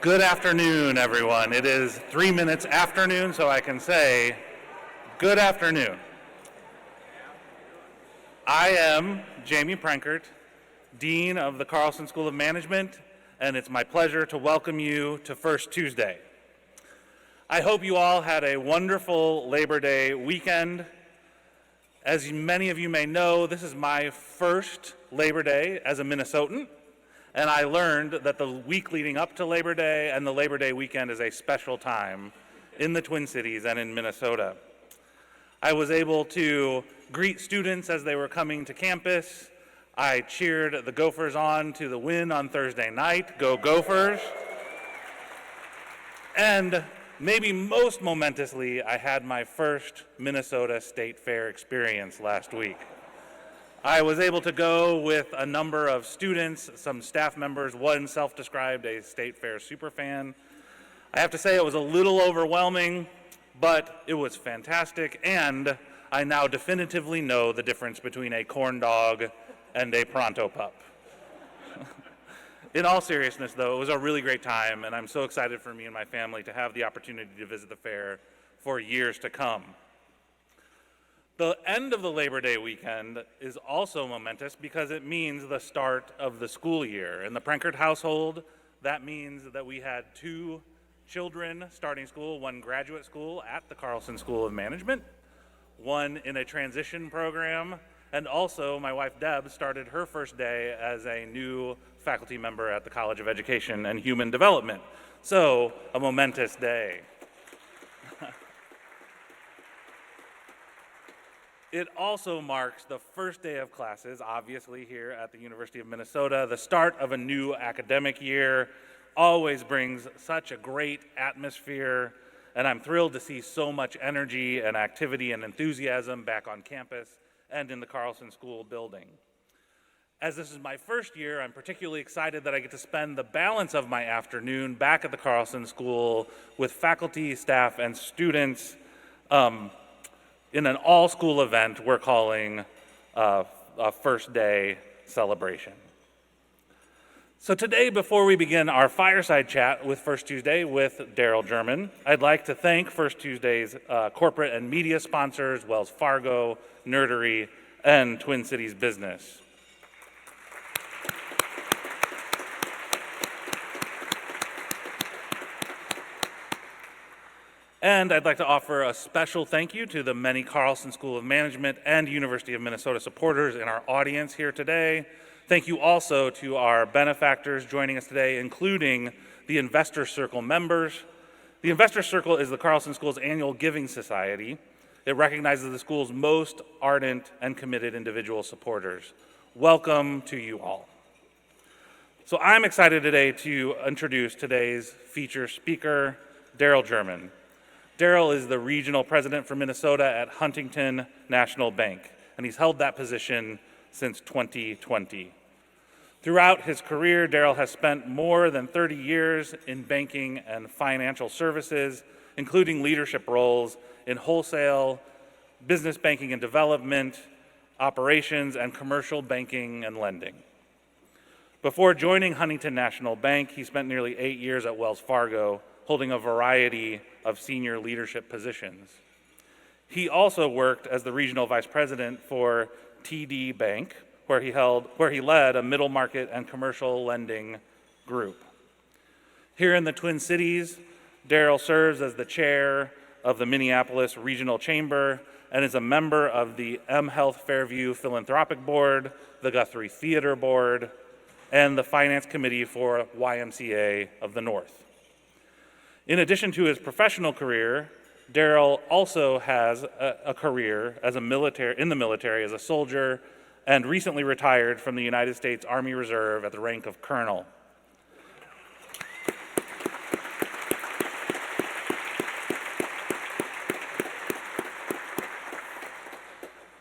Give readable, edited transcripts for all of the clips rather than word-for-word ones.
Good afternoon, everyone. It is 3 minutes after noon, so I can say good afternoon. I am Jamie Prankert, Dean of the Carlson School of Management, and it's my pleasure to welcome you to First Tuesday. I hope you all had a wonderful Labor Day weekend. As many of you may know, this is my first Labor Day as a Minnesotan, and I learned that the week leading up to Labor Day and the Labor Day weekend is a special time in the Twin Cities and in Minnesota. I was able to greet students as they were coming to campus. I cheered the Gophers on to the win on Thursday night. Go Gophers! And maybe most momentously, I had my first Minnesota State Fair experience last week. I was able to go with a number of students, some staff members, one self-described a State Fair superfan. I have to say it was a little overwhelming, but it was fantastic, and I now definitively know the difference between a corn dog and a Pronto pup. In all seriousness, though, it was a really great time, and I'm so excited for me and my family to have the opportunity to visit the fair for years to come. The end of the Labor Day weekend is also momentous because it means the start of the school year. In the Prankert household, that means that we had 2 children starting school, one graduate school at the Carlson School of Management, one in a transition program, and also my wife Deb started her first day as a new faculty member at the College of Education and Human Development. So, a momentous day. It also marks the first day of classes, obviously, here at the University of Minnesota. The start of a new academic year always brings such a great atmosphere, and I'm thrilled to see so much energy and activity and enthusiasm back on campus and in the Carlson School building. As this is my first year, I'm particularly excited that I get to spend the balance of my afternoon back at the Carlson School with faculty, staff, and students in an all-school event we're calling a First Day celebration. So today, before we begin our fireside chat with First Tuesday with Darrel German, I'd like to thank First Tuesday's corporate and media sponsors, Wells Fargo, Nerdery, and Twin Cities Business. And I'd like to offer a special thank you to the many Carlson School of Management and University of Minnesota supporters in our audience here today. Thank you also to our benefactors joining us today, including the Investor Circle members. The Investor Circle is the Carlson School's annual giving society. It recognizes the school's most ardent and committed individual supporters. Welcome to you all. So I'm excited today to introduce today's feature speaker, Darrel German. Darrel is the regional president for Minnesota at Huntington National Bank, and he's held that position since 2020. Throughout his career, Darrel has spent more than 30 years in banking and financial services, including leadership roles in wholesale, business banking and development, operations, and commercial banking and lending. Before joining Huntington National Bank, he spent nearly 8 years at Wells Fargo, holding a variety of senior leadership positions. He also worked as the regional vice president for TD Bank, where he led a middle market and commercial lending group. Here in the Twin Cities, Darrel serves as the chair of the Minneapolis Regional Chamber and is a member of the M Health Fairview Philanthropic Board, the Guthrie Theater Board, and the Finance Committee for YMCA of the North. In addition to his professional career, Darrel also has a career in the military as a soldier and recently retired from the United States Army Reserve at the rank of colonel.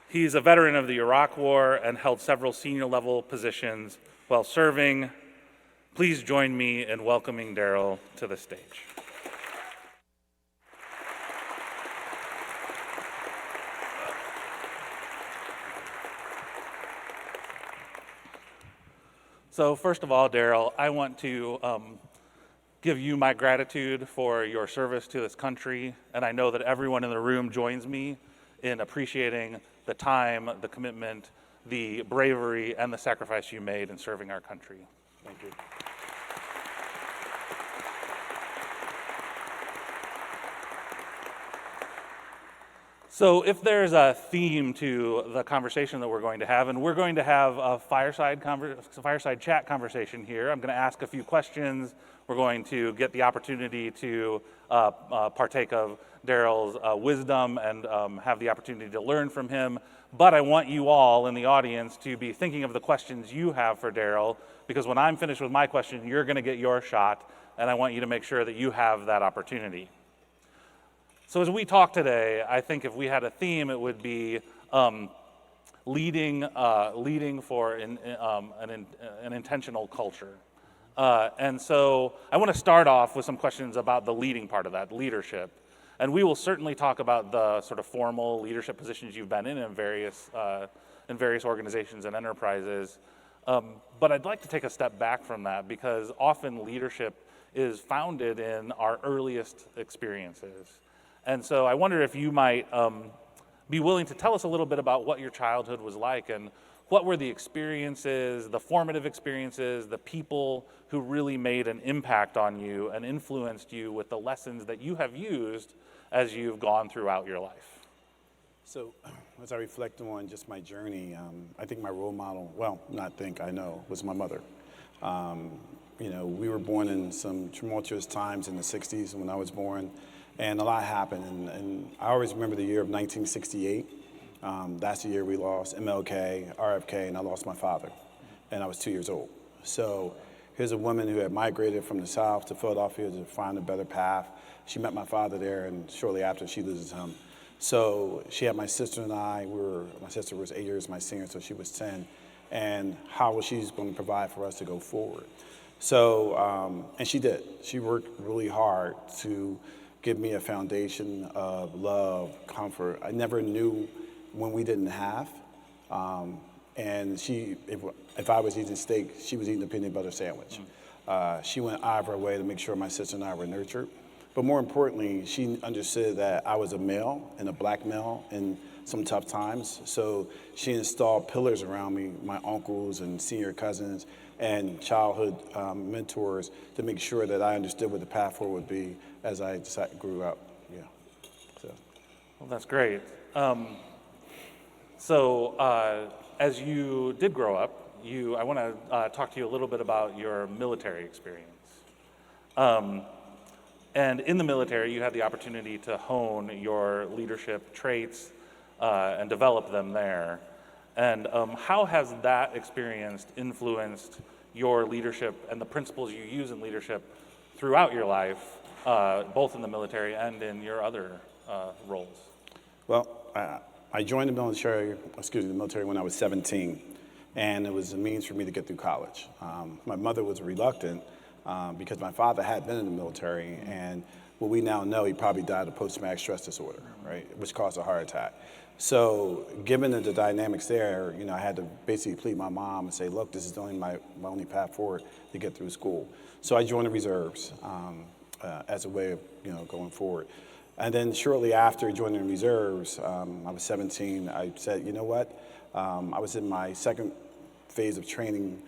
He's a veteran of the Iraq War and held several senior level positions while serving. Please join me in welcoming Darrel to the stage. So first of all, Darrel, I want to give you my gratitude for your service to this country, and I know that everyone in the room joins me in appreciating the time, the commitment, the bravery, and the sacrifice you made in serving our country. Thank you. So if there's a theme to the conversation that we're going to have, and we're going to have a fireside chat conversation here. I'm going to ask a few questions. We're going to get the opportunity to partake of Darrel's wisdom and have the opportunity to learn from him. But I want you all in the audience to be thinking of the questions you have for Darrel, because when I'm finished with my question, you're going to get your shot, and I want you to make sure that you have that opportunity. So as we talk today, I think if we had a theme, it would be leading for an intentional culture. And so I want to start off with some questions about the leading part of that, leadership. And we will certainly talk about the sort of formal leadership positions you've been in various organizations and enterprises. But I'd like to take a step back from that, because often leadership is founded in our earliest experiences. And so I wonder if you might be willing to tell us a little bit about what your childhood was like, and what were the experiences, the formative experiences, the people who really made an impact on you and influenced you with the lessons that you have used as you've gone throughout your life. So as I reflect on just my journey, I think my role model, I know, was my mother. We were born in some tumultuous times in the 60s when I was born. And a lot happened, and I always remember the year of 1968. That's the year we lost MLK, RFK, and I lost my father, and I was 2 years old. So here's a woman who had migrated from the South to Philadelphia to find a better path. She met my father there, and shortly after, she loses him. So she had my sister and I. My sister was 8 years my senior, so she was 10. And how was she going to provide for us to go forward? So, and she did. She worked really hard to give me a foundation of love, comfort. I never knew when we didn't have. And she, if I was eating steak, she was eating a peanut butter sandwich. She went out of her way to make sure my sister and I were nurtured. But more importantly, she understood that I was a male and a black male in some tough times. So she installed pillars around me, my uncles and senior cousins and childhood mentors, to make sure that I understood what the path forward would be as I grew up. Yeah. Well, that's great. As you did grow up, I want to talk to you a little bit about your military experience. And in the military, you had the opportunity to hone your leadership traits and develop them there. And how has that experience influenced your leadership and the principles you use in leadership throughout your life, both in the military and in your other roles? Well, I joined the military when I was 17, and it was a means for me to get through college. My mother was reluctant because my father had been in the military, and what we now know, he probably died of post-traumatic stress disorder, right, which caused a heart attack. So given the dynamics there, I had to basically plead my mom and say, look, this is only my only path forward to get through school. So I joined the reserves as a way of going forward. And then shortly after joining the reserves, I was 17, I said, you know what? I was in my second phase of training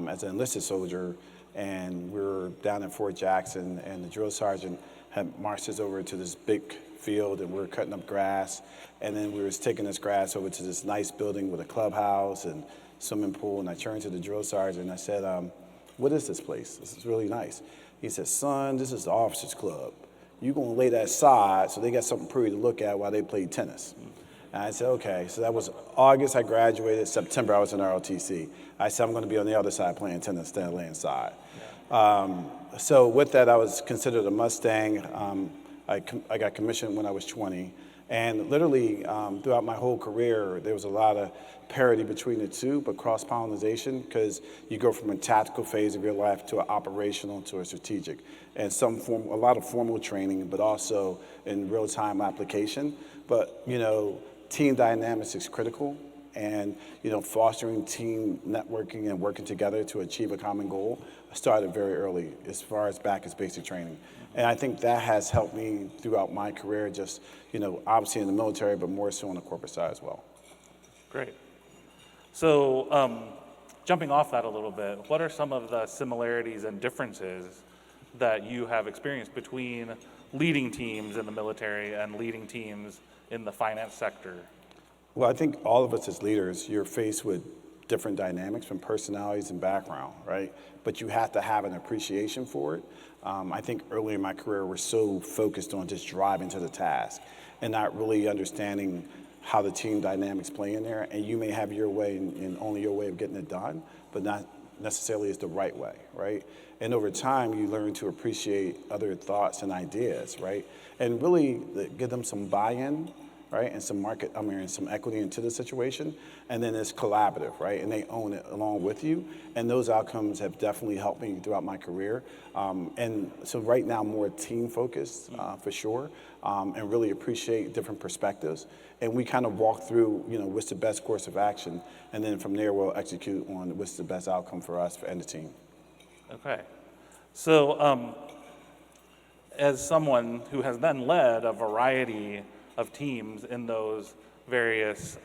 as an enlisted soldier, and we were down in Fort Jackson, and the drill sergeant had marched us over to this big field, and we were cutting up grass, and then we were taking this grass over to this nice building with a clubhouse and swimming pool, and I turned to the drill sergeant and I said, what is this place? This is really nice. He said, son, this is the officers club. You're gonna lay that aside so they got something pretty to look at while they play tennis. And I said, okay. So that was August, I graduated. September, I was in ROTC. I said, I'm gonna be on the other side playing tennis instead of laying aside. So with that, I was considered a Mustang. I got commissioned when I was 20. And literally, throughout my whole career, there was a lot of parity between the two, but cross-pollination, because you go from a tactical phase of your life to an operational to a strategic. And a lot of formal training, but also in real-time application. But, team dynamics is critical. And, fostering team networking and working together to achieve a common goal started very early, as far as back as basic training. And I think that has helped me throughout my career, just, obviously in the military, but more so on the corporate side as well. Great. So jumping off that a little bit, what are some of the similarities and differences that you have experienced between leading teams in the military and leading teams in the finance sector? Well, I think all of us as leaders, you're faced with different dynamics from personalities and background, right? But you have to have an appreciation for it. I think early in my career, we're so focused on just driving to the task and not really understanding how the team dynamics play in there. And you may have your way and only your way of getting it done, but not necessarily is the right way, right? And over time, you learn to appreciate other thoughts and ideas, right? And really give them some buy-in, right? And some equity into the situation. And then it's collaborative, right? And they own it along with you. And those outcomes have definitely helped me throughout my career. And so right now, more team focused for sure, and really appreciate different perspectives. And we kind of walk through, what's the best course of action. And then from there, we'll execute on what's the best outcome for us and the team. Okay. So as someone who has then led a variety of teams in those various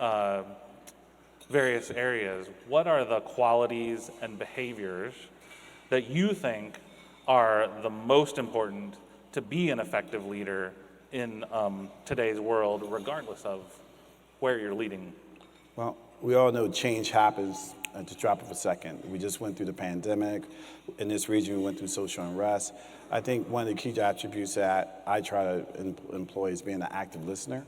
areas, what are the qualities and behaviors that you think are the most important to be an effective leader in today's world, regardless of where you're leading? Well, we all know change happens at the drop of a second. We just went through the pandemic. In this region, we went through social unrest. I think one of the key attributes that I try to employ is being an active listener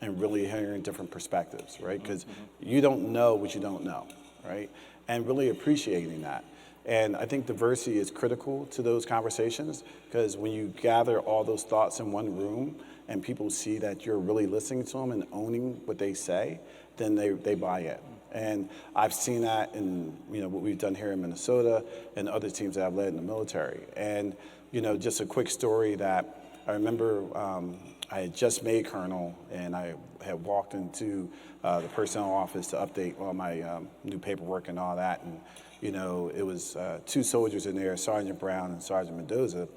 and really hearing different perspectives, right? Because you don't know what you don't know, right? And really appreciating that. And I think diversity is critical to those conversations, because when you gather all those thoughts in one room and people see that you're really listening to them and owning what they say, then they buy in. And I've seen that in what we've done here in Minnesota and other teams that I've led in the military. And just a quick story that I remember, I had just made colonel, and I had walked into the personnel office to update all my new paperwork and all that. And it was two soldiers in there, Sergeant Brown and Sergeant Mendoza,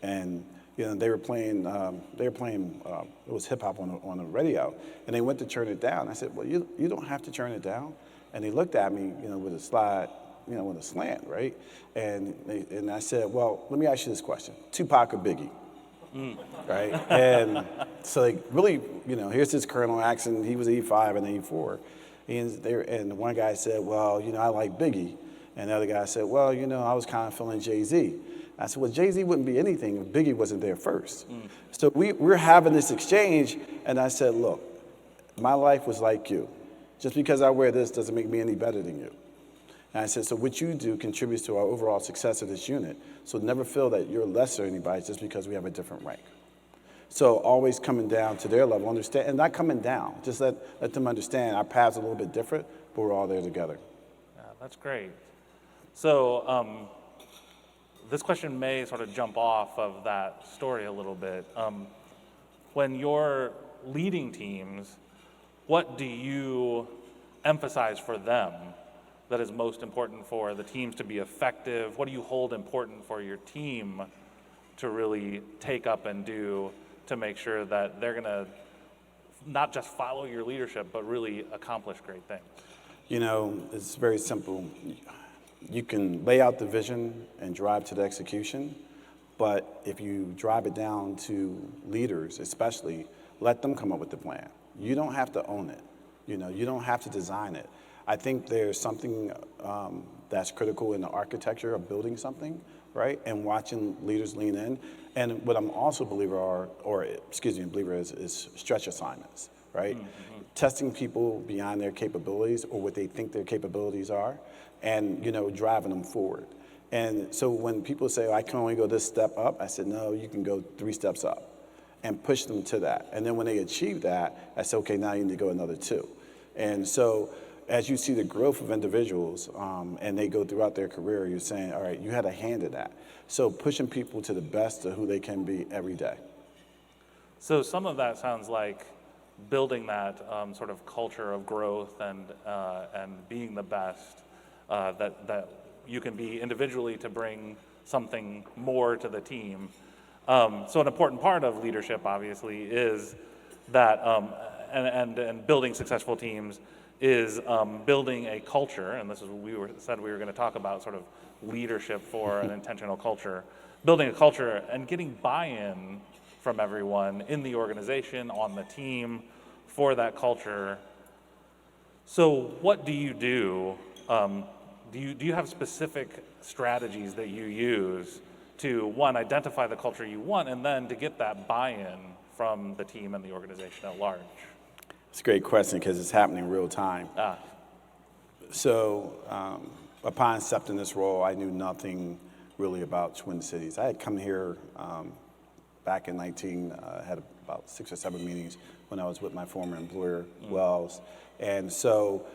and they were playing. It was hip hop on the radio, and they went to turn it down. I said, "Well, you don't have to turn it down." And they looked at me, with a slide, with a slant, right? And I said, "Well, let me ask you this question: Tupac or Biggie?" Right? And so really, here's this colonel accent. He was E5 and E4, and one guy said, "Well, I like Biggie," and the other guy said, "Well, I was kind of feeling Jay-Z." I said, well, Jay-Z wouldn't be anything if Biggie wasn't there first. So we're having this exchange, and I said, look, my life was like you. Just because I wear this doesn't make me any better than you. And I said, so what you do contributes to our overall success of this unit. So never feel that you're lesser than anybody just because we have a different rank. So always coming down to their level, understand, and not coming down. Just let them understand our paths are a little bit different, but we're all there together. Yeah, that's great. So this question may sort of jump off of that story a little bit. When you're leading teams, what do you emphasize for them that is most important for the teams to be effective? What do you hold important for your team to really take up and do to make sure that they're going to not just follow your leadership, but really accomplish great things? It's very simple. You can lay out the vision and drive to the execution, but if you drive it down to leaders, especially, let them come up with the plan. You don't have to own it. You don't have to design it. I think there's something that's critical in the architecture of building something, right? And watching leaders lean in. And what I'm also a believer is stretch assignments, right? Mm-hmm. Testing people beyond their capabilities or what they think their capabilities are, and driving them forward. And so when people say, I can only go this step up, I said, no, you can go 3 steps up and push them to that. And then when they achieve that, I said, okay, now you need to go another 2. And so as you see the growth of individuals and they go throughout their career, you're saying, all right, you had a hand in that. So pushing people to the best of who they can be every day. So some of that sounds like building that sort of culture of growth and being the best that you can be individually to bring something more to the team. So an important part of leadership, obviously, is that and building successful teams is building a culture, and this is what we said we were going to talk about, sort of leadership for an intentional culture, building a culture and getting buy-in from everyone in the organization, on the team, for that culture. So what do you do? Do you have specific strategies that you use to, one, identify the culture you want, and then to get that buy-in from the team and the organization at large? It's a great question because it's happening in real time. So upon accepting this role, I knew nothing really about Twin Cities. I had come here back in had about 6 or 7 meetings when I was with my former employer, Wells. And so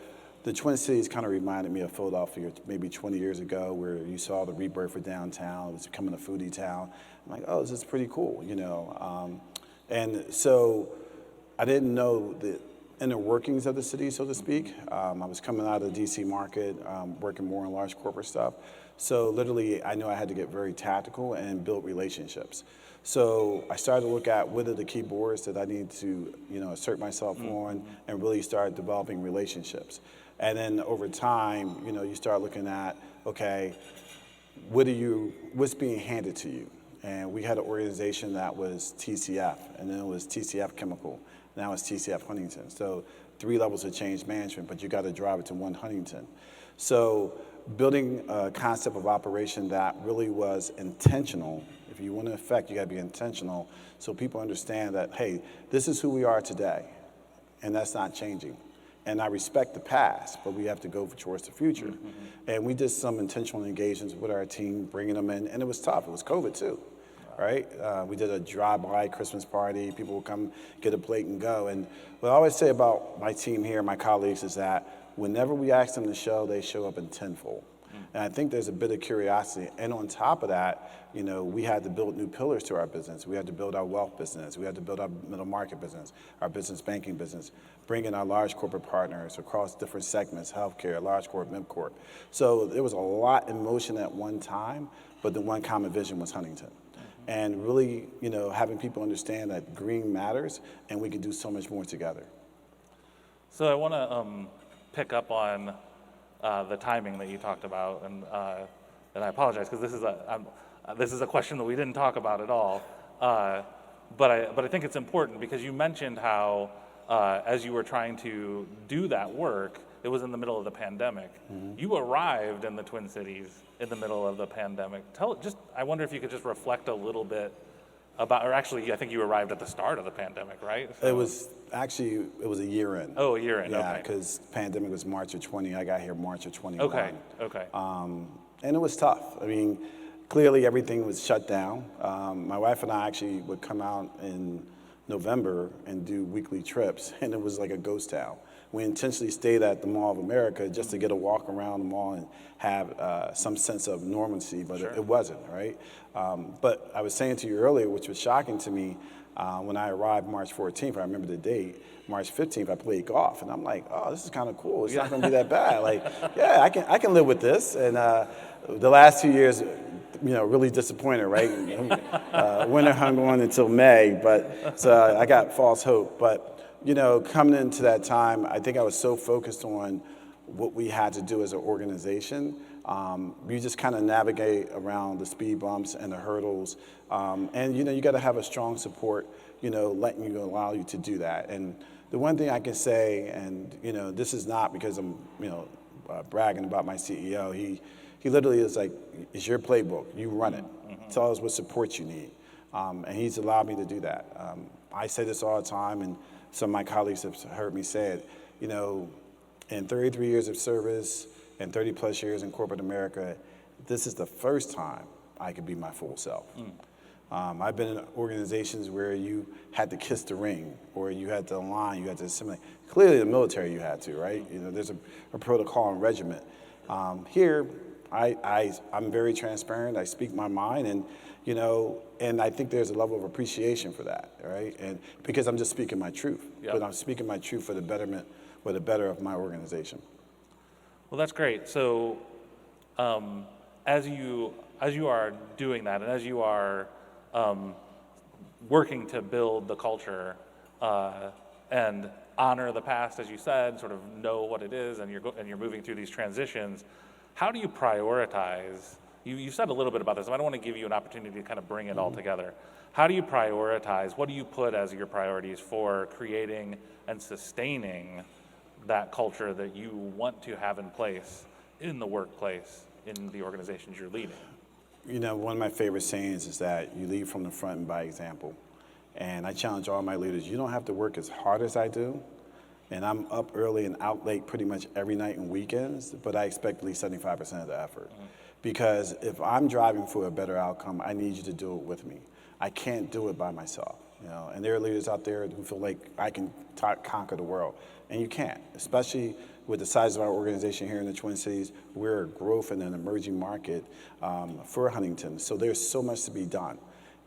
the Twin Cities kind of reminded me of Philadelphia maybe 20 years ago, where you saw the rebirth of downtown. It was becoming a foodie town. I'm like, oh, this is pretty cool, you know. And so I didn't know the inner workings of the city, so to speak. I was coming out of the DC market, working more on large corporate stuff. So literally, I knew I had to get very tactical and build relationships. So I started to look at what are the key boards that I need to, assert myself on, and really start developing relationships. And then over time, you start looking at, okay, what's being handed to you? And we had an organization that was TCF, and then it was TCF Chemical. Now it's TCF Huntington. So 3 levels of change management, but you got to drive it to one Huntington. So building a concept of operation that really was intentional. If you want to affect, you got to be intentional, so people understand that, hey, this is who we are today, and that's not changing. And I respect the past, but we have to go towards the future. Mm-hmm. And we did some intentional engagements with our team, bringing them in, and it was tough. It was COVID too, right? We did a drive-by Christmas party. People would come, get a plate, and go. And what I always say about my team here, my colleagues, is that whenever we ask them to show, they show up in tenfold. And I think there's a bit of curiosity. And on top of that, we had to build new pillars to our business. We had to build our wealth business. We had to build our middle market business, our business banking business, bring in our large corporate partners across different segments, healthcare, large corp, mid-corp. So there was a lot in motion at one time, but the one common vision was Huntington. And really, having people understand that green matters and we can do so much more together. So I want to pick up on the timing that you talked about, and I apologize because this is a question that we didn't talk about at all. But I think it's important because you mentioned how as you were trying to do that work, it was in the middle of the pandemic. Mm-hmm. You arrived in the Twin Cities in the middle of the pandemic. I wonder if you could just reflect a little bit about, or actually, I think you arrived at the start of the pandemic, right? So, it was a year in. Oh, a year in, yeah, okay. Because pandemic was March of 20. I got here March of 21. Okay. And it was tough. I mean, clearly everything was shut down. My wife and I actually would come out in November and do weekly trips, and it was like a ghost town. We intentionally stayed at the Mall of America just to get a walk around the mall and have some sense of normalcy, but it wasn't, right? But I was saying to you earlier, which was shocking to me, when I arrived March 14th, I remember the date, March 15th, I played golf, and I'm like, oh, this is kind of cool. It's not going to be that bad. Like, yeah, I can live with this. And the last 2 years, really disappointed, right? Winter hung on until May, but so I got false hope. But coming into that time, I think I was so focused on what we had to do as an organization. You just kind of navigate around the speed bumps and the hurdles. And, you got to have a strong support, letting you allow you to do that. And the one thing I can say, and, this is not because I'm, bragging about my CEO. He literally is like, it's your playbook. You run it. Mm-hmm. Tell us what support you need. And he's allowed me to do that. I say this all the time, and some of my colleagues have heard me say it. In 33 years of service and 30 plus years in corporate America, this is the first time I could be my full self. I've been in organizations where you had to kiss the ring, or you had to align, you had to assimilate. Clearly, the military you had to, right? There's a protocol and regiment. Here, I'm very transparent. I speak my mind, and and I think there's a level of appreciation for that, right? And because I'm just speaking my truth, Yep. but I'm speaking my truth for the betterment, for the better of my organization. Well, that's great. So, as you are doing that, and as you are working to build the culture and honor the past, as you said, sort of know what it is, and you're moving through these transitions, how do you prioritize? You said a little bit about this, but I don't want to give you an opportunity to kind of bring it all together. How do you prioritize? What do you put as your priorities for creating and sustaining that culture that you want to have in place in the workplace, in the organizations you're leading? One of my favorite sayings is that you lead from the front and by example. And I challenge all my leaders, you don't have to work as hard as I do. And I'm up early and out late pretty much every night and weekends, but I expect at least 75% of the effort. Because if I'm driving for a better outcome, I need you to do it with me. I can't do it by myself. And there are leaders out there who feel like I can conquer the world. And you can't, especially with the size of our organization here in the Twin Cities. We're a growth in an emerging market for Huntington. So there's so much to be done.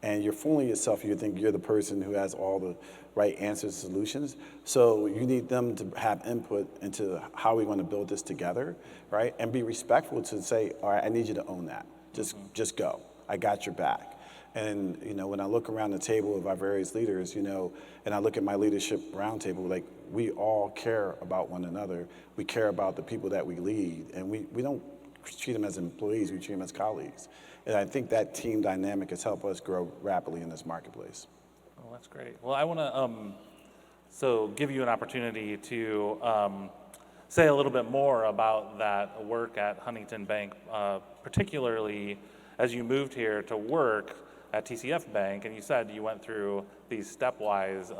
And you're fooling yourself. You think you're the person who has all the right answers, solutions. So you need them to have input into how we want to build this together, right? And be respectful to say, all right, I need you to own that. Just go. I got your back. And when I look around the table of our various leaders, and I look at my leadership roundtable, like we all care about one another. We care about the people that we lead, and we don't treat them as employees. We treat them as colleagues. And I think that team dynamic has helped us grow rapidly in this marketplace. Well, that's great. Well, I want to give you an opportunity to say a little bit more about that work at Huntington Bank, particularly as you moved here to work at TCF Bank, and you said you went through these stepwise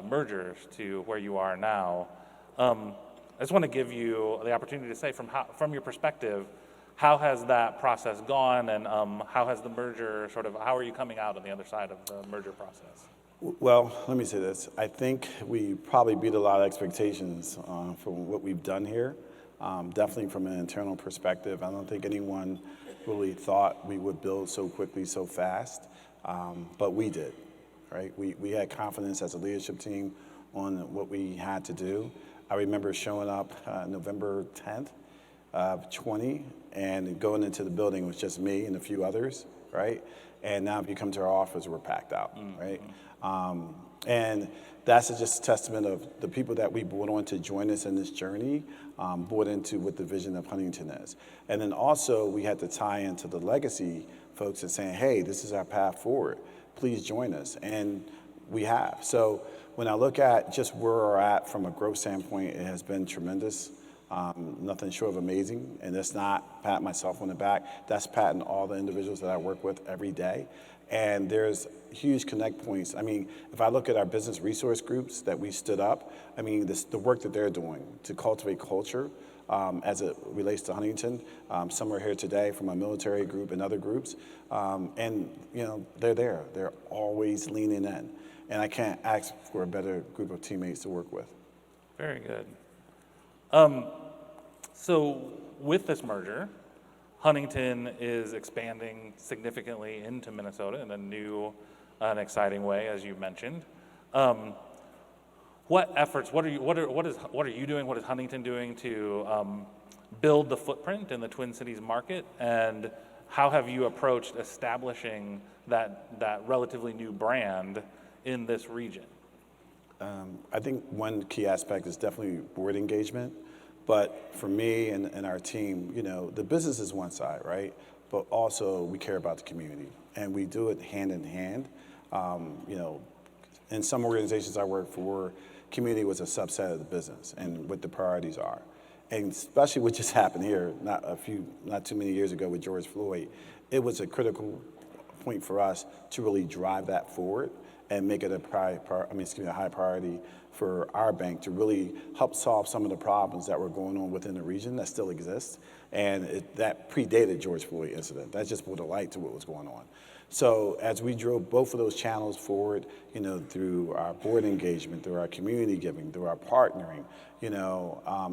mergers to where you are now. I just want to give you the opportunity to say from your perspective, how has that process gone, and how has the merger how are you coming out on the other side of the merger process? Well, let me say this. I think we probably beat a lot of expectations from what we've done here. Definitely from an internal perspective. I don't think anyone really thought we would build so quickly, so fast, but we did, right? We had confidence as a leadership team on what we had to do. I remember showing up November 10th of 20, and going into the building was just me and a few others, right? And now if you come to our office, we're packed out, right? And that's just a testament of the people that we brought on to join us in this journey, brought into what the vision of Huntington is. And then also we had to tie into the legacy folks and saying, hey, this is our path forward. Please join us. And we have. So when I look at just where we're at from a growth standpoint, it has been tremendous. Nothing short of amazing. And that's not patting myself on the back. That's patting all the individuals that I work with every day. And there's huge connect points. I mean, if I look at our business resource groups that we stood up, I mean, the work that they're doing to cultivate culture as it relates to Huntington. Some are here today from our military group and other groups. And, they're there. They're always leaning in. And I can't ask for a better group of teammates to work with. Very good. So with this merger, Huntington is expanding significantly into Minnesota in a new and exciting way, as you mentioned. What efforts? What are you doing? What is Huntington doing to build the footprint in the Twin Cities market? And how have you approached establishing that relatively new brand in this region? I think one key aspect is definitely board engagement. But for me and our team, the business is one side, right? But also we care about the community, and we do it hand in hand. In some organizations I work for, community was a subset of the business and what the priorities are. And especially what just happened here, not too many years ago with George Floyd, it was a critical point for us to really drive that forward and make it a high priority for our bank to really help solve some of the problems that were going on within the region that still exist. And that predated George Floyd incident. That just brought a light to what was going on. So as we drove both of those channels forward, through our board engagement, through our community giving, through our partnering,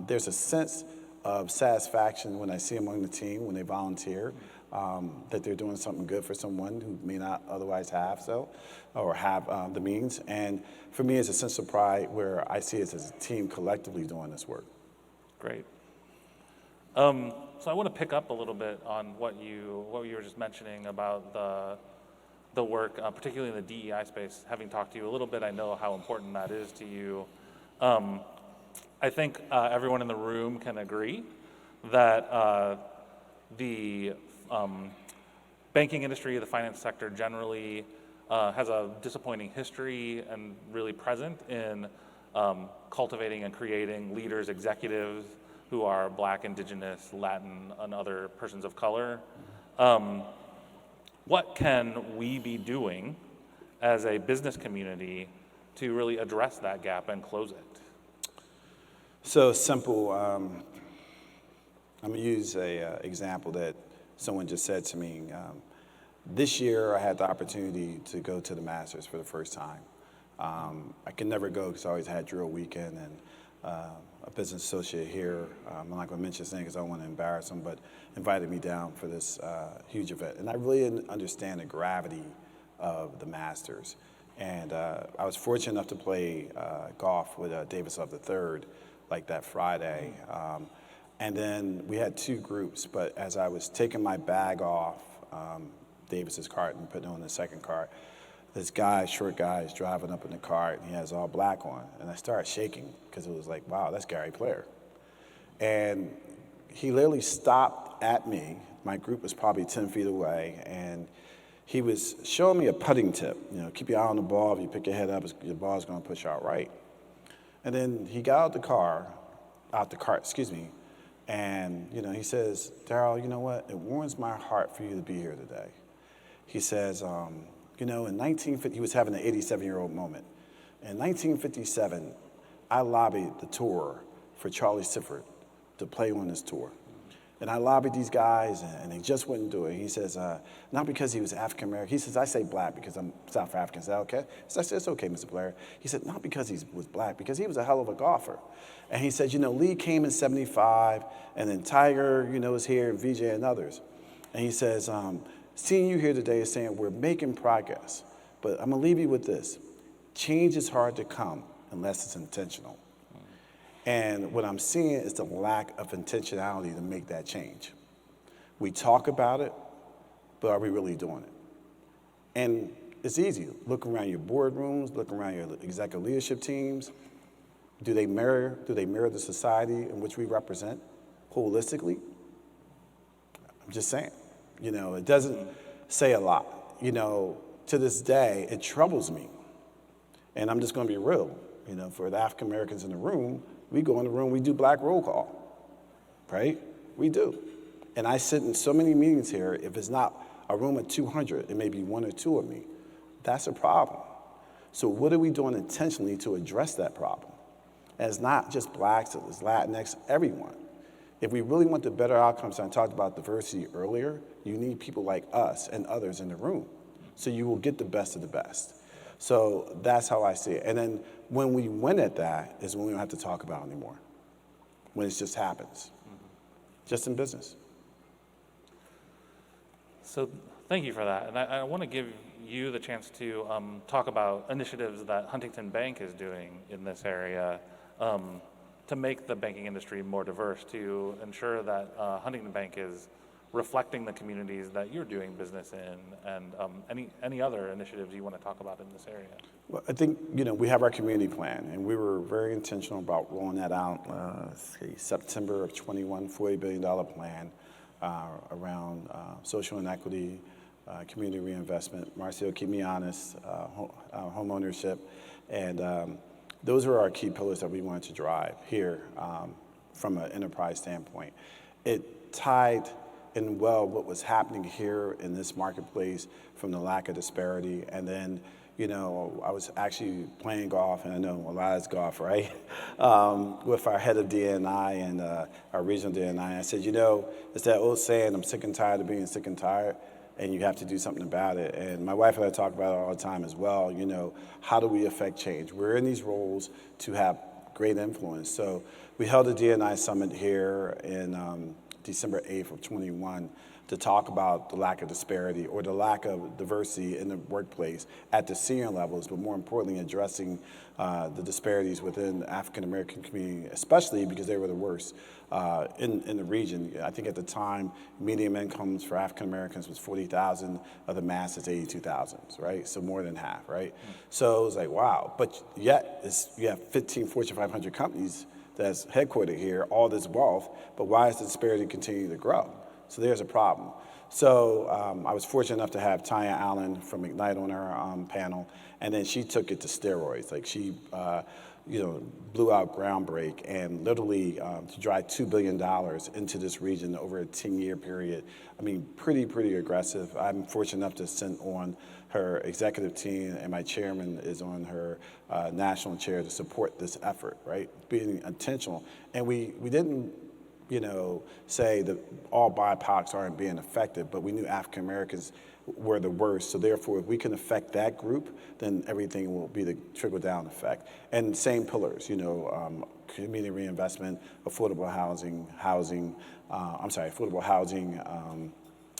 there's a sense of satisfaction when I see them on the team, when they volunteer, that they're doing something good for someone who may not otherwise have so, or have the means. And for me, it's a sense of pride where I see us as a team collectively doing this work. Great. So I want to pick up a little bit on what you were just mentioning about the work, particularly in the DEI space. Having talked to you a little bit, I know how important that is to you. I think everyone in the room can agree that the banking industry, the finance sector generally, has a disappointing history and really present in cultivating and creating leaders, executives who are Black, Indigenous, Latin, and other persons of color. What can we be doing as a business community to really address that gap and close it? So simple. I'm going to use an example that someone just said to me. This year, I had the opportunity to go to the Masters for the first time. I could never go because I always had drill weekend, and a business associate here, I'm not going to mention his name because I don't want to embarrass him, but invited me down for this huge event. And I really didn't understand the gravity of the Masters. And I was fortunate enough to play golf with Davis Love III like that Friday. And then we had two groups, but as I was taking my bag off Davis's cart and putting on the second cart, this guy, short guy, is driving up in the cart, and he has all black on. And I started shaking because it was like, wow, that's Gary Player. And he literally stopped at me. My group was probably 10 feet away, and he was showing me a putting tip. You know, keep your eye on the ball. If you pick your head up, your ball's going to push out right. And then he got out the cart, and, you know, he says, Darrel, you know what? It warms my heart for you to be here today. He says, you know, in 1950, he was having an 87-year-old moment. In 1957, I lobbied the tour for Charlie Sifford to play on this tour. And I lobbied these guys, and they just wouldn't do it. He says, not because he was African-American. He says, I say black because I'm South African. Is that okay? So I said, it's okay, Mr. Blair. He said, not because he was black, because he was a hell of a golfer. And he said, you know, Lee came in 75, and then Tiger, you know, was here, and VJ and others. And he says, seeing you here today is saying we're making progress. But I'm going to leave you with this. Change is hard to come unless it's intentional. And what I'm seeing is the lack of intentionality to make that change. We talk about it, but are we really doing it? And it's easy. Look around your boardrooms, look around your executive leadership teams. Do they mirror the society in which we represent holistically? I'm just saying. You know, it doesn't say a lot. You know, to this day, it troubles me. And I'm just going to be real. You know, for the African Americans in the room, we go in the room, we do black roll call, right? We do. And I sit in so many meetings here, if it's not a room of 200, it may be one or two of me. That's a problem. So what are we doing intentionally to address that problem? And it's not just blacks, it's Latinx, everyone. If we really want the better outcomes, and I talked about diversity earlier, you need people like us and others in the room. So you will get the best of the best. So that's how I see it. And then when we win at that is when we don't have to talk about it anymore. When it just happens. Just in business. So thank you for that. And I want to give you the chance to talk about initiatives that Huntington Bank is doing in this area to make the banking industry more diverse, to ensure that Huntington Bank is reflecting the communities that you're doing business in, and any other initiatives you want to talk about in this area? Well, I think, you know, we have our community plan, and we were very intentional about rolling that out, September of 21, $40 billion plan around social inequity, community reinvestment. Marcio, keep me honest, home ownership, and those are our key pillars that we wanted to drive here from an enterprise standpoint. It tied in well what was happening here in this marketplace from the lack of disparity. And then, you know, I was actually playing golf, and I know a lot is golf, right? With our head of DNI and our regional DNI. I said, you know, it's that old saying, I'm sick and tired of being sick and tired, and you have to do something about it. And my wife and I talk about it all the time as well. You know, how do we affect change? We're in these roles to have great influence. So we held a D&I summit here in December 8th of 21 to talk about the lack of disparity or the lack of diversity in the workplace at the senior levels, but more importantly, addressing the disparities within the African American community, especially because they were the worst in the region. I think at the time, median incomes for African Americans was 40,000, of the mass is 82,000, right? So more than half, right? So it was like, wow. But yet, you have 15 Fortune 500 companies that's headquartered here, all this wealth, but why is the disparity continuing to grow? So there's a problem. So I was fortunate enough to have Tanya Allen from Ignite on our panel, and then she took it to steroids. Like she, blew out groundbreak and literally to drive $2 billion into this region over a 10-year period. I mean, pretty aggressive. I'm fortunate enough to sit on her executive team, and my chairman is on her national chair to support this effort, right? Being intentional. And we didn't say that all BIPOCs aren't being affected, but we knew African Americans were the worst. So therefore, if we can affect that group, then everything will be the trickle-down effect. And same pillars, community reinvestment, affordable housing,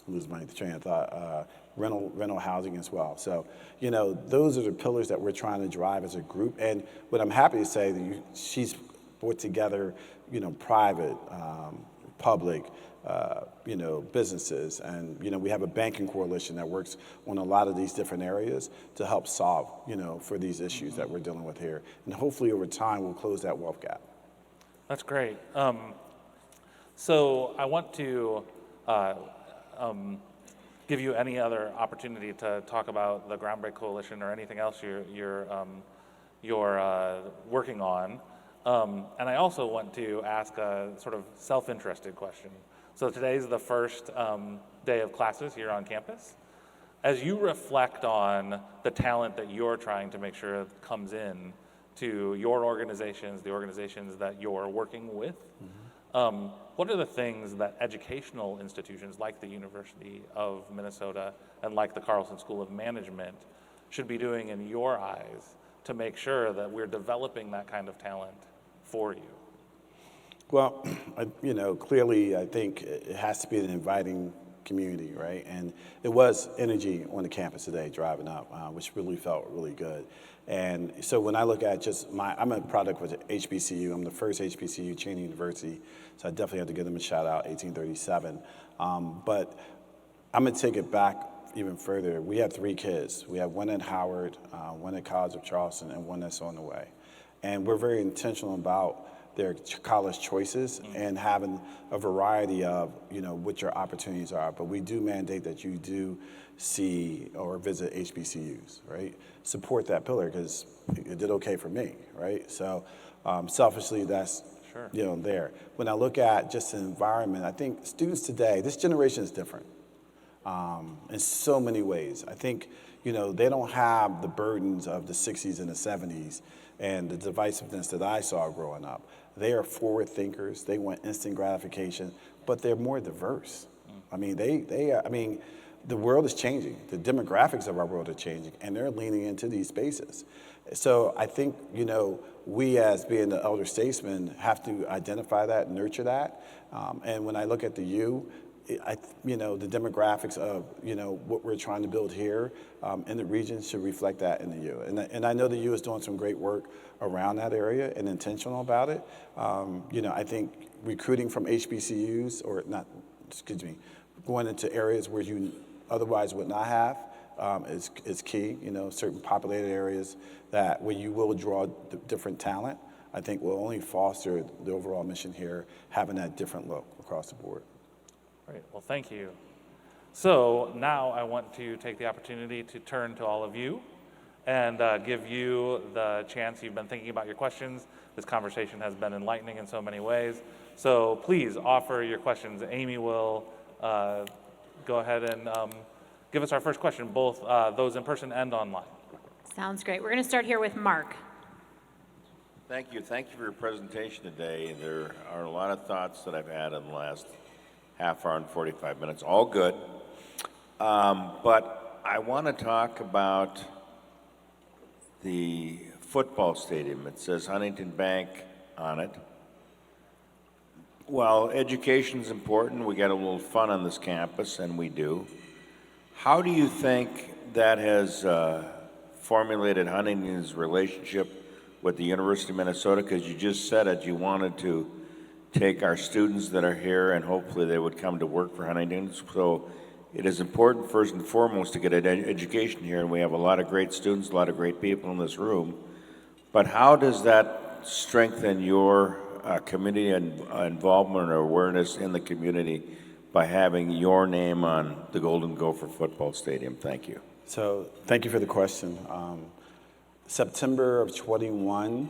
lose my train of thought, rental housing as well. So, those are the pillars that we're trying to drive as a group. And what I'm happy to say that she's brought together, private, public, businesses. And, we have a banking coalition that works on a lot of these different areas to help solve, for these issues that we're dealing with here. And hopefully over time, we'll close that wealth gap. That's great. So I want to give you any other opportunity to talk about the Groundbreak Coalition or anything else you're working on. And I also want to ask a sort of self-interested question. So today's the first day of classes here on campus. As you reflect on the talent that you're trying to make sure comes in to your organizations, the organizations that you're working with, what are the things that educational institutions like the University of Minnesota and like the Carlson School of Management should be doing in your eyes to make sure that we're developing that kind of talent for you? Well, clearly I think it has to be an inviting community, right? And it was energy on the campus today driving up, which really felt really good. And so when I look at I'm a product of HBCU. I'm the first HBCU, Cheney University, so I definitely have to give them a shout out, 1837. But I'm gonna take it back even further. We have 3 kids. We have one at Howard, one at College of Charleston, and one that's on the way. And we're very intentional about their college choices and having a variety of, what your opportunities are. But we do mandate that you do see or visit HBCUs, right? Support that pillar because it did okay for me, right? So selfishly, that's, sure, there. When I look at just the environment, I think students today, this generation is different in so many ways. I think, they don't have the burdens of the 60s and the 70s and the divisiveness that I saw growing up. They are forward thinkers. They want instant gratification, but they're more diverse. I mean, the world is changing. The demographics of our world are changing, and they're leaning into these spaces. So I think, we as being the elder statesmen have to identify that, nurture that. And when I look at the U, the demographics of, what we're trying to build here in the region should reflect that in the U. And I know the U is doing some great work around that area and intentional about it. I think recruiting from HBCUs going into areas where you otherwise would not have is key. Certain populated areas where you will draw different talent, I think will only foster the overall mission here, having that different look across the board. Great. Well, thank you. So now I want to take the opportunity to turn to all of you and give you the chance. You've been thinking about your questions. This conversation has been enlightening in so many ways. So please offer your questions. Amy will go ahead and give us our first question, both those in person and online. Sounds great. We're going to start here with Mark. Thank you. Thank you for your presentation today. There are a lot of thoughts that I've had in the last half hour and 45 minutes, all good. But I want to talk about the football stadium. It says Huntington Bank on it. Well, education's important. We got a little fun on this campus, and we do. How do you think that has formulated Huntington's relationship with the University of Minnesota? Because you just said it, you wanted to take our students that are here and hopefully they would come to work for Huntington. So it is important, first and foremost, to get an education here, and we have a lot of great students, a lot of great people in this room. But how does that strengthen your community and involvement or awareness in the community by having your name on the Golden Gopher football stadium? Thank you. So thank you for the question. September of 21,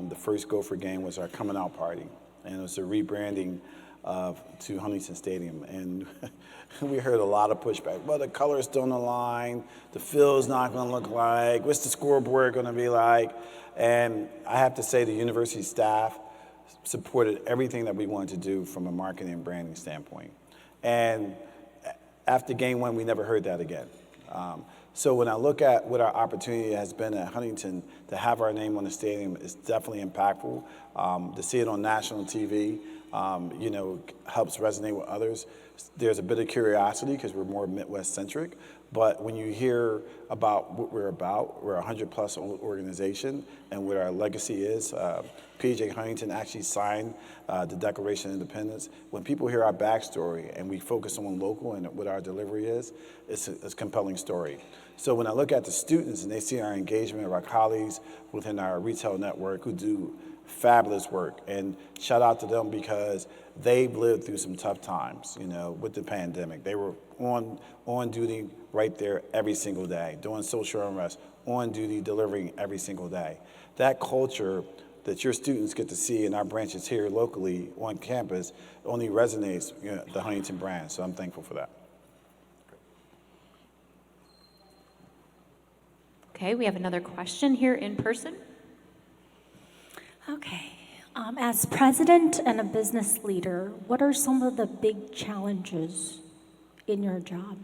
the first Gopher game was our coming out party, and it was a rebranding to Huntington Stadium. And we heard a lot of pushback. Well, the colors don't align, the field's not going to look like, what's the scoreboard going to be like? And I have to say the university staff supported everything that we wanted to do from a marketing and branding standpoint. And after game one, we never heard that again. So when I look at what our opportunity has been at Huntington, to have our name on the stadium is definitely impactful. To see it on national TV, helps resonate with others. There's a bit of curiosity because we're more Midwest-centric, but when you hear about what we're about, we're a 100-plus organization, and what our legacy is, P.J. Huntington actually signed the Declaration of Independence. When people hear our backstory and we focus on local and what our delivery is, it's a compelling story. So when I look at the students and they see our engagement of our colleagues within our retail network who do fabulous work, and shout out to them because they've lived through some tough times, with the pandemic. They were on duty right there every single day, doing social unrest, on duty, delivering every single day. That culture that your students get to see in our branches here locally on campus only resonates the Huntington brand, so I'm thankful for that. Okay, we have another question here in person. Okay. As president and a business leader, what are some of the big challenges in your job?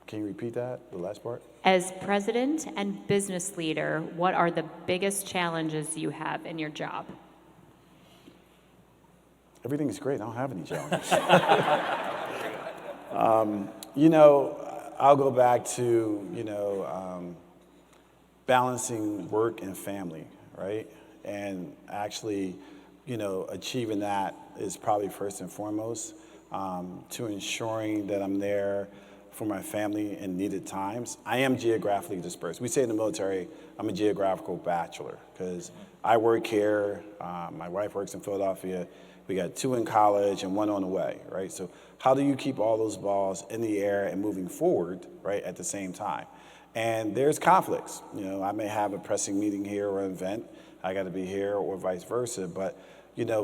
Can you repeat that, the last part? As president and business leader, what are the biggest challenges you have in your job? Everything's great. I don't have any challenges. I'll go back to, balancing work and family, right? And actually, achieving that is probably first and foremost, to ensuring that I'm there for my family in needed times. I am geographically dispersed. We say in the military, I'm a geographical bachelor because I work here, my wife works in Philadelphia, we got 2 in college and 1 on the way, right? So how do you keep all those balls in the air and moving forward, right, at the same time? And there's conflicts. I may have a pressing meeting here or an event, I got to be here or vice versa, but,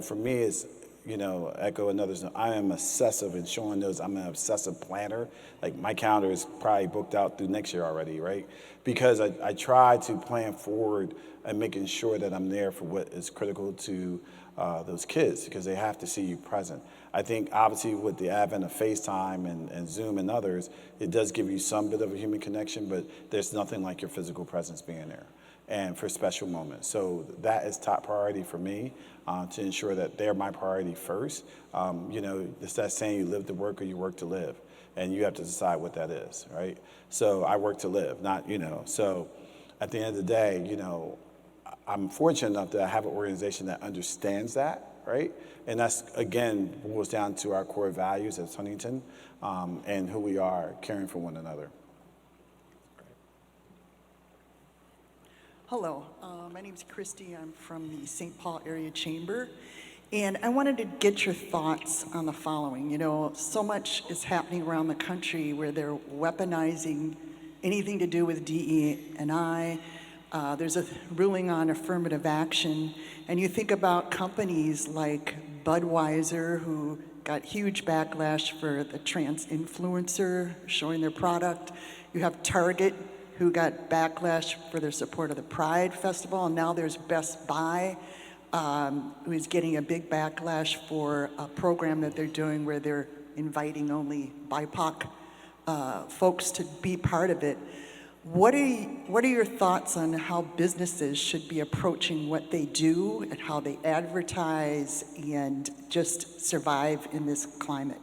for me it's, echo another's, I am obsessive, and Sean knows I'm an obsessive planner. Like my calendar is probably booked out through next year already, right? Because I try to plan forward and making sure that I'm there for what is critical to those kids because they have to see you present. I think obviously with the advent of FaceTime and Zoom and others, it does give you some bit of a human connection, but there's nothing like your physical presence being there and for special moments. So that is top priority for me to ensure that they're my priority first. It's that saying, you live to work or you work to live, and you have to decide what that is, right? So I work to live, not, so at the end of the day, I'm fortunate enough that I have an organization that understands that, right? And that's, again, boils down to our core values as Huntington and who we are, caring for one another. Hello, my name is Christy. I'm from the St. Paul Area Chamber, and I wanted to get your thoughts on the following. So much is happening around the country where they're weaponizing anything to do with DE&I. There's a ruling on affirmative action, and you think about companies like Budweiser, who got huge backlash for the trans influencer showing their product. You have Target, who got backlash for their support of the Pride Festival, and now there's Best Buy, who is getting a big backlash for a program that they're doing where they're inviting only BIPOC folks to be part of it. What are your thoughts on how businesses should be approaching what they do and how they advertise and just survive in this climate?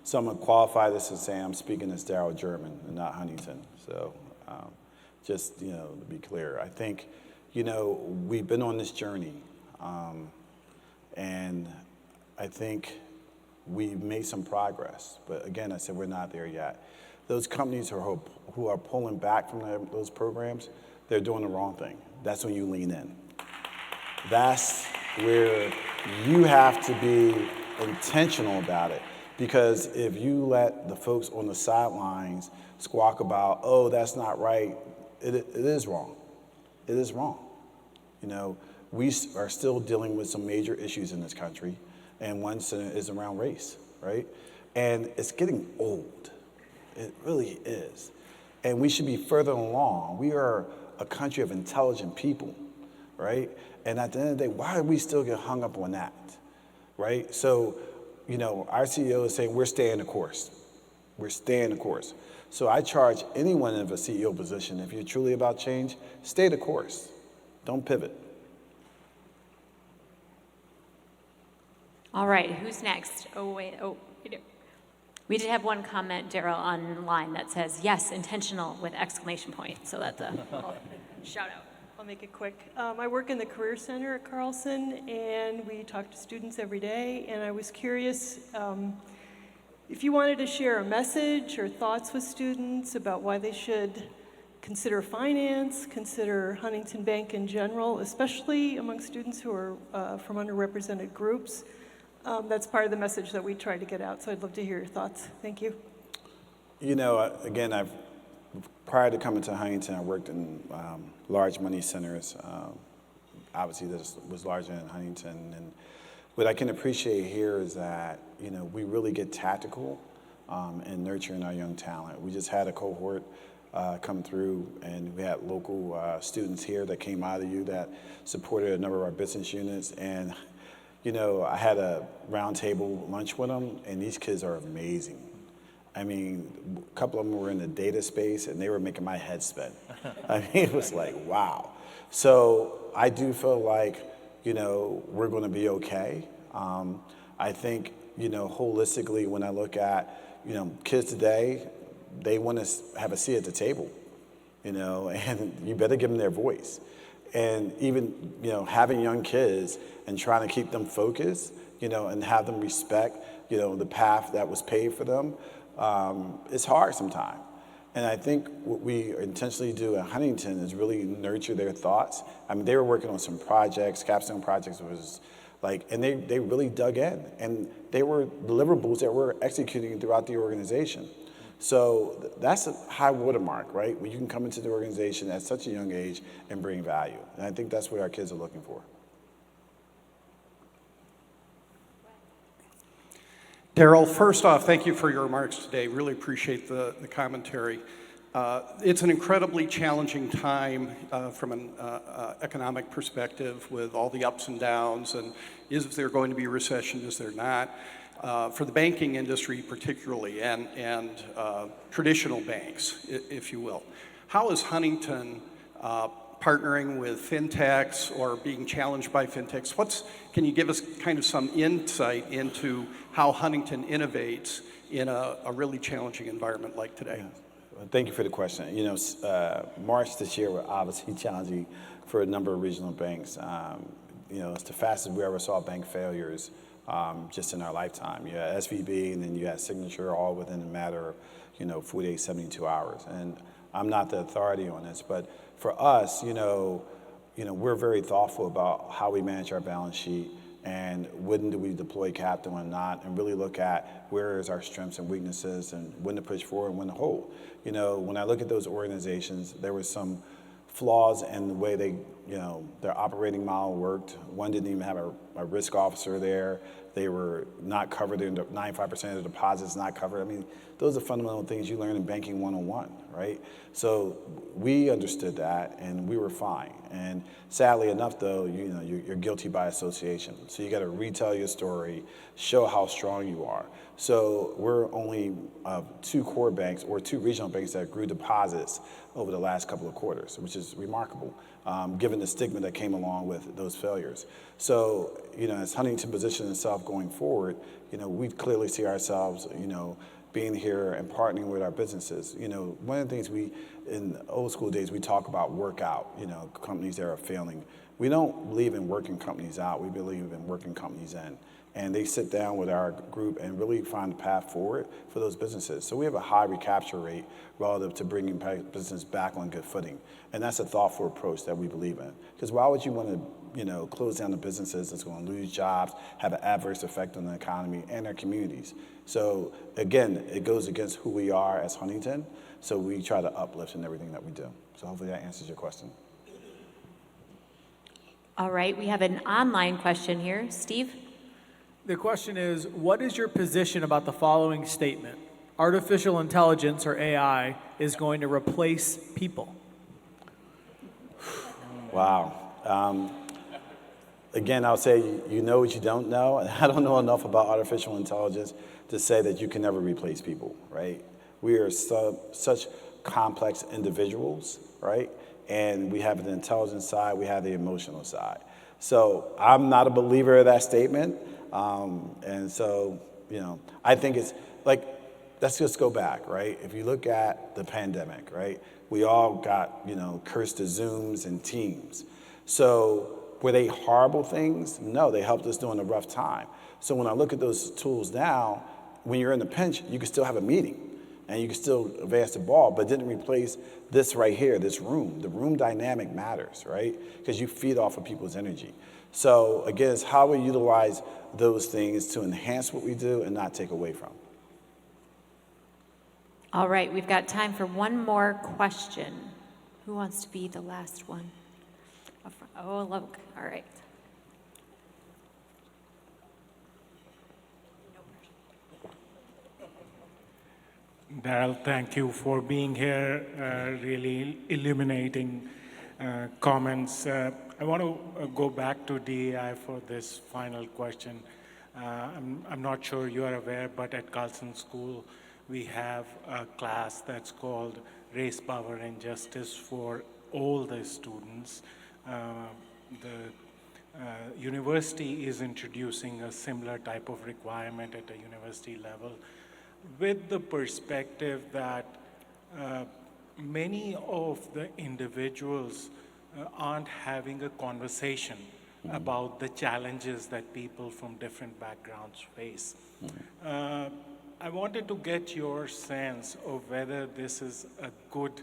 So I'm going to qualify this and say I'm speaking as Darrel German and not Huntington. So just, to be clear, I think, we've been on this journey. And I think we've made some progress. But again, I said we're not there yet. Those companies who are pulling back from those programs, they're doing the wrong thing. That's when you lean in. That's where you have to be intentional about it. Because if you let the folks on the sidelines squawk about, oh, that's not right, it is wrong. It is wrong. We are still dealing with some major issues in this country, and one is around race, right? And it's getting old. It really is. And we should be further along. We are a country of intelligent people, right? And at the end of the day, why do we still get hung up on that, right? So, our CEO is saying we're staying the course. We're staying the course. So I charge anyone in a CEO position, if you're truly about change, stay the course. Don't pivot. All right, who's next? We did have one comment, Darrel, online that says, yes, intentional with exclamation point. So that's a shout out. I'll make it quick. I work in the Career Center at Carlson, and we talk to students every day, and I was curious if you wanted to share a message or thoughts with students about why they should consider finance, consider Huntington Bank in general, especially among students who are from underrepresented groups. That's part of the message that we try to get out, so I'd love to hear your thoughts. Thank you. Again, prior to coming to Huntington, I worked in large money centers. Obviously, this was larger in Huntington. And what I can appreciate here is that, we really get tactical in nurturing our young talent. We just had a cohort come through, and we had local students here that came out of that supported a number of our business units. And I had a roundtable lunch with them, and these kids are amazing. I mean, a couple of them were in the data space, and they were making my head spin. It was like, wow. So I do feel like, we're going to be okay. I think, holistically, when I look at, kids today, they want to have a seat at the table, and you better give them their voice. And even, having young kids and trying to keep them focused, and have them respect, the path that was paved for them, it's hard sometimes. And I think what we intentionally do at Huntington is really nurture their thoughts. I mean, they were working on some projects, capstone projects, and they really dug in. And they were deliverables that we're executing throughout the organization. So that's a high watermark, right? When you can come into the organization at such a young age and bring value. And I think that's what our kids are looking for. Darrel, first off, thank you for your remarks today. Really appreciate the commentary. It's an incredibly challenging time from an economic perspective with all the ups and downs, and is there going to be a recession, is there not? For the banking industry particularly, and traditional banks, if you will. How is Huntington partnering with fintechs or being challenged by fintechs? Can you give us kind of some insight into how Huntington innovates in a really challenging environment like today? Yeah. Thank you for the question. March this year was obviously challenging for a number of regional banks. It's the fastest we ever saw bank failures just in our lifetime. You had SVB, and then you had Signature, all within a matter of 48, 72 hours. And I'm not the authority on this, but for us, we're very thoughtful about how we manage our balance sheet and when do we deploy capital and not, and really look at where is our strengths and weaknesses and when to push forward and when to hold. When I look at those organizations, there was some flaws in the way their operating model worked. One didn't even have a a risk officer there. They were not covered. 95% of the deposits not covered. I mean, those are fundamental things you learn in banking 101, right? So we understood that, and we were fine. And sadly enough, though, you're guilty by association. So you got to retell your story, show how strong you are. So we're only two core banks or two regional banks that grew deposits over the last couple of quarters, which is remarkable, given the stigma that came along with those failures. So, as Huntington positions itself going forward, we clearly see ourselves, being here and partnering with our businesses. One of the things in old school days, we talk about work out, companies that are failing. We don't believe in working companies out. We believe in working companies in. And they sit down with our group and really find a path forward for those businesses. So we have a high recapture rate relative to bringing business back on good footing. And that's a thoughtful approach that we believe in. Because why would you want to close down the businesses that's going to lose jobs, have an adverse effect on the economy and our communities? So again, it goes against who we are as Huntington. So we try to uplift in everything that we do. So hopefully that answers your question. All right, we have an online question here. Steve? The question is, what is your position about the following statement? Artificial intelligence, or AI, is going to replace people. Wow. Again, I'll say you know what you don't know. And I don't know enough about artificial intelligence to say that you can never replace people, right? We are such complex individuals, right? And we have the intelligence side, we have the emotional side. So I'm not a believer of that statement. And so, I think it's like, let's just go back, right? If you look at the pandemic, right? We all got, cursed to Zooms and Teams. So were they horrible things? No, they helped us during a rough time. So when I look at those tools now, when you're in a pinch, you can still have a meeting and you can still advance the ball, but it didn't replace this right here, this room. The room dynamic matters, right? Because you feed off of people's energy. So again, it's how we utilize those things to enhance what we do and not take away from. All right, we've got time for one more question. Who wants to be the last one? Oh, look, all right. Darrel, thank you for being here, really illuminating comments. I want to go back to DEI for this final question. I'm not sure you are aware, but at Carlson School, we have a class that's called Race, Power, and Justice for all the students. The university is introducing a similar type of requirement at a university level, with the perspective that many of the individuals aren't having a conversation about the challenges that people from different backgrounds face. I wanted to get your sense of whether this is a good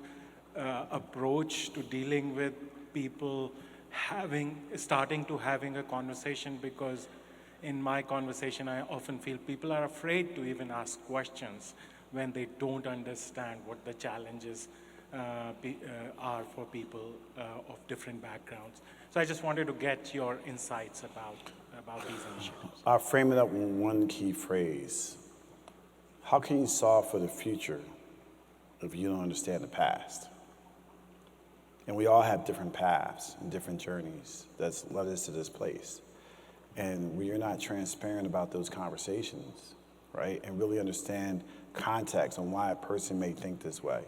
approach to dealing with people starting to having a conversation, because in my conversation, I often feel people are afraid to even ask questions when they don't understand what the challenges are for people of different backgrounds. So I just wanted to get your insights about these initiatives. I'll frame it up in one key phrase. How can you solve for the future if you don't understand the past? And we all have different paths and different journeys that's led us to this place. And we are not transparent about those conversations, right? And really understand context on why a person may think this way.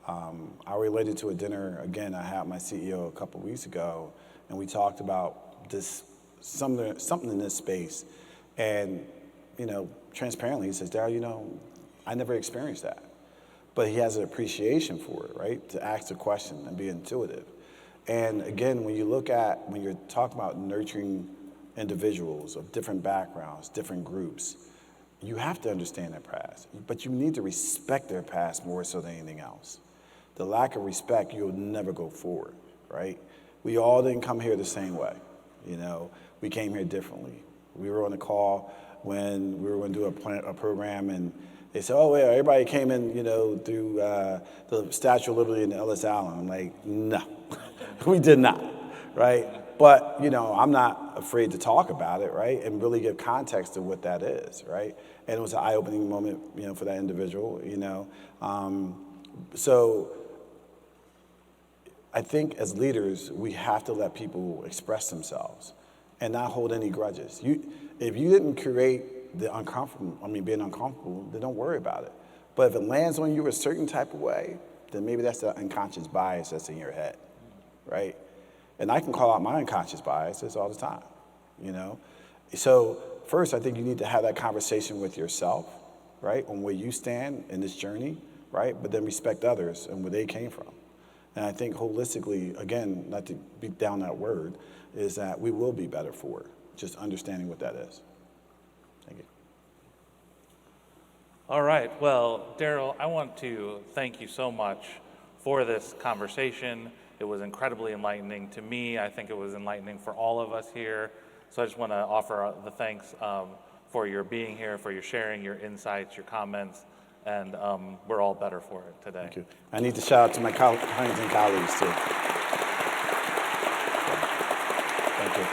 I related to a dinner, again, I had my CEO a couple weeks ago, and we talked about this, something in this space. And, transparently, he says, Darrel, I never experienced that. But he has an appreciation for it, right? To ask the question and be intuitive. And again, when you're talking about nurturing individuals of different backgrounds, different groups, you have to understand their past, but you need to respect their past more so than anything else. The lack of respect, you'll never go forward, right? We all didn't come here the same way. We came here differently. We were on a call when we were going to do a program, and they said, oh, yeah, everybody came in, through the Statue of Liberty and Ellis Island. I'm like, no, we did not, right? But, I'm not afraid to talk about it, right? And really give context to what that is, right? And it was an eye-opening moment, for that individual, So I think as leaders, we have to let people express themselves and not hold any grudges. If you didn't create the being uncomfortable, then don't worry about it. But if it lands on you a certain type of way, then maybe that's the unconscious bias that's in your head, right? And I can call out my unconscious biases all the time, So first, I think you need to have that conversation with yourself, right, on where you stand in this journey, right? But then respect others and where they came from. And I think holistically, again, not to beat down that word, is that we will be better for it, just understanding what that is. Thank you. All right. Well, Darrel, I want to thank you so much for this conversation. It was incredibly enlightening to me. I think it was enlightening for all of us here. So I just want to offer the thanks for your being here, for your sharing your insights, your comments, and we're all better for it today. Thank you. I need to shout out to my Huntington colleagues, too. Thank you.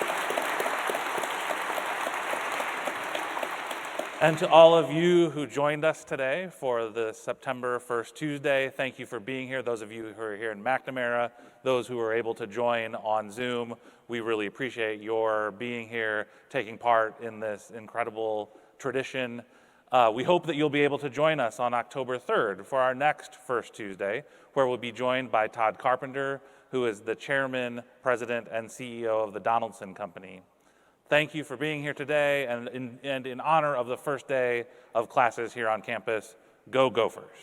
And to all of you who joined us today for the September 1st Tuesday, thank you for being here. Those of you who are here in McNamara, those who were able to join on Zoom, we really appreciate your being here, taking part in this incredible tradition. We hope that you'll be able to join us on October 3rd for our next First Tuesday, where we'll be joined by Todd Carpenter, who is the chairman, president, and CEO of the Donaldson Company. Thank you for being here today, and in honor of the first day of classes here on campus, go Gophers.